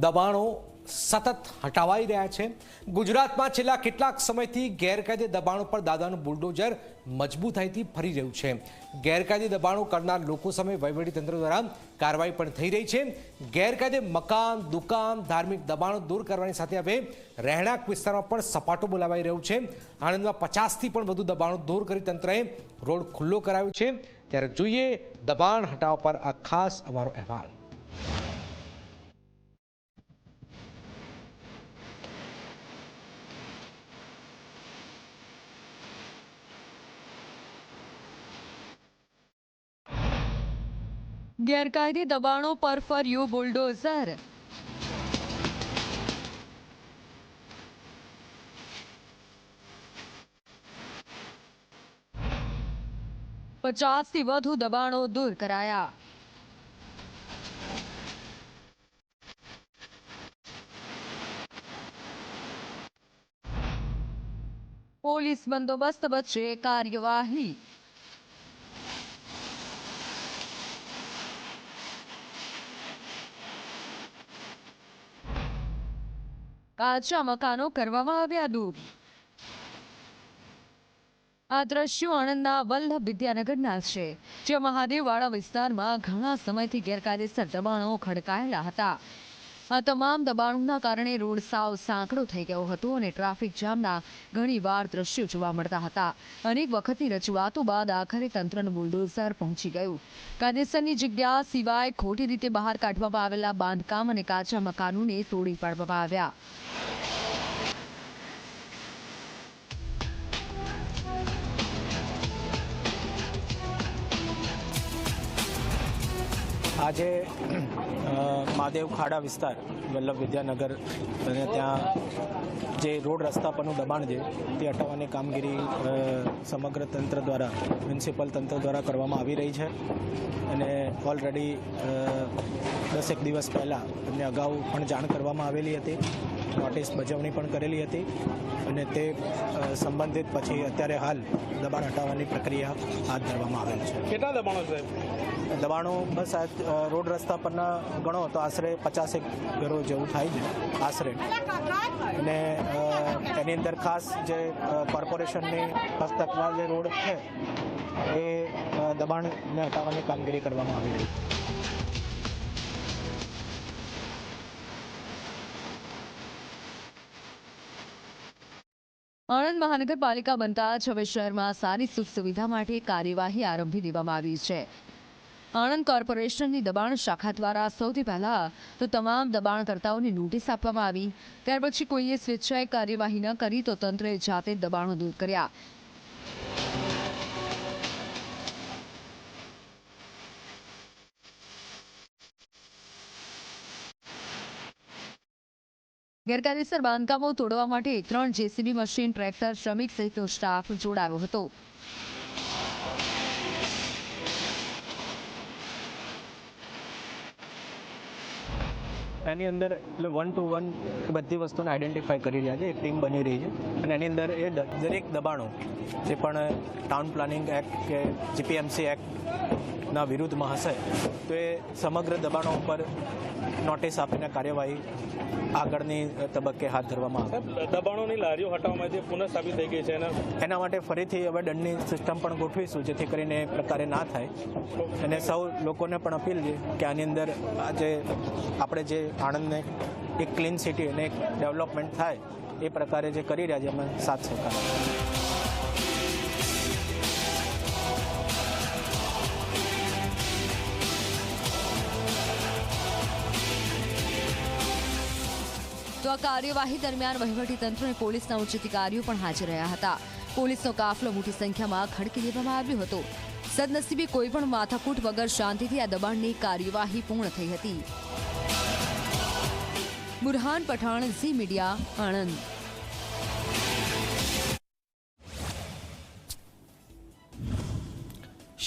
દબાણો સતત હટાવાઈ રહ્યા છે। ગુજરાતમાં છેલ્લા કેટલાક સમયથી ગેરકાયદે દબાણો પર દાદાનું બુલડોઝર મજબૂતાઈથી ફરી રહ્યું છે। ગેરકાયદે દબાણો કરનાર લોકો સામે વહીવટીતંત્ર દ્વારા કાર્યવાહી પણ થઈ રહી છે। ગેરકાયદે મકાન, દુકાન, ધાર્મિક દબાણો દૂર કરવાની સાથે હવે રહેણાંક વિસ્તારમાં પણ સપાટો બોલાવાઈ રહ્યું છે। આણંદમાં 50થી પણ વધુ દબાણો દૂર કરી તંત્રએ રોડ ખુલ્લો કરાવ્યો છે। ત્યારે જોઈએ દબાણ હટાવવા પર આ ખાસ અમારો અહેવાલ। ગેરકાયદે દબાણો પર ફર્યું બુલડોઝર। પચાસથી વધુ દબાણો દૂર કરાયા। પોલીસ બંદોબસ્ત વચ્ચે કાર્યવાહી। કાચા મકાનો કરવામાં આવ્યા દૂર। આ દ્રશ્યો આણંદના વલ્લભ વિદ્યાનગરના છે, જ્યાં મહાદેવવાડા વિસ્તારમાં ઘણા સમયથી ગેરકાયદેસર દબાણો ખડકાયેલા હતા। આ તમામ દબાણોના કારણે રોડ સાવ સાંકડો થઈ ગયો હતો અને ટ્રાફિક જામના ઘણીવાર દ્રશ્યો જોવા મળતા હતા। અનેક વખતની રજૂઆતો બાદ આખરે તંત્રનું બુલડોઝર પહોંચી ગયું। કાયદેસરની જગ્યા સિવાય ખોટી રીતે બહાર કાઢવામાં આવેલા બાંધકામ અને કાચા મકાનોને તોડી પાડવામાં આવ્યા। આજે મહાદેવ ખાડા વિસ્તાર વલ્લભ વિદ્યાનગર અને ત્યાં જે રોડ રસ્તા પરનું દબાણ છે તે હટાવવાની કામગીરી સમગ્ર તંત્ર દ્વારા, મ્યુનિસિપલ તંત્ર દ્વારા કરવામાં આવી રહી છે। અને ઓલરેડી 10 દિવસ પહેલાં એમને અગાઉ પણ જાણ કરવામાં આવેલી હતી, નોટિસ બજાવણી પણ કરેલી હતી અને તે સંબંધિત પછી અત્યારે હાલ દબાણ હટાવવાની પ્રક્રિયા હાથ ધરવામાં આવેલ છે। કેટલા દબાણો સાહેબ? દબાણો બસ આ રોડ રસ્તા પરના ગણો તો આશરે 50 ઘરો જેવું થાય છે આશરે। અને એની અંદર ખાસ જે કોર્પોરેશનની હસ્તકના જે રોડ છે એ દબાણને હટાવવાની કામગીરી કરવામાં આવી રહી છે। આણંદ મહાનગરપાલિકા બનતા જ હવે શહેરમાં સારી સુખ સુવિધા માટે કાર્યવાહી આરંભી દેવામાં આવી છે। આણંદ કોર્પોરેશનની દબાણ શાખા દ્વારા સૌથી પહેલા તો તમામ દબાણકર્તાઓને નોટિસ આપવામાં આવી। ત્યાર પછી કોઈએ સ્વેચ્છાએ કાર્યવાહી ન કરી તો તંત્રએ જાતે દબાણો દૂર કર્યા। ગેરકાયદેસર બાંધકામો તોડવા માટે 3 જેસીબી મશીન, ટ્રેક્ટર, શ્રમિક સહિતનો સ્ટાફ જોડાયો હતો। એની અંદર એટલે 1 to 1 બધી વસ્તુને આઈડેન્ટિફાઈ કરી રહ્યા છે, એક ટીમ બની રહી છે અને એની અંદર એ દરેક દબાણો જે પણ ટાઉન પ્લાનિંગ એક્ટ કે જીપીએમસી એક્ટના વિરુદ્ધમાં હશે તો એ સમગ્ર દબાણો ઉપર નોટિસ આપીને કાર્યવાહી આગળની તબક્કે હાથ ધરવામાં આવે। દબાણોની લારીઓ હટાવવામાં જે પુનઃસ્થાપિત થઈ ગઈ છે એના માટે ફરીથી હવે દંડની સિસ્ટમ પણ ગોઠવીશું, જેથી કરીને એ પ્રકારે ના થાય। અને સૌ લોકોને પણ અપીલ છે કે આની અંદર આજે આપણે જે આણંદને એક ક્લીન સિટી અને એક ડેવલપમેન્ટ થાય એ પ્રકારે જે કરી રહ્યા છે અમે સાથ સહકાર આપીશું। તો આ કાર્યવાહી દરમિયાન વહીવટીતંત્ર અને પોલીસના ઉચ્ચ અધિકારીઓ પણ હાજર રહ્યા હતા। પોલીસનો કાફલો મોટી સંખ્યામાં ખડકી દેવામાં આવ્યો હતો। સદનસીબે કોઈ પણ માથાકૂટ વગર શાંતિથી આ દબાણની કાર્યવાહી પૂર્ણ થઈ હતી। બુરહાન પઠાણ, ઝી મીડિયા, આણંદ।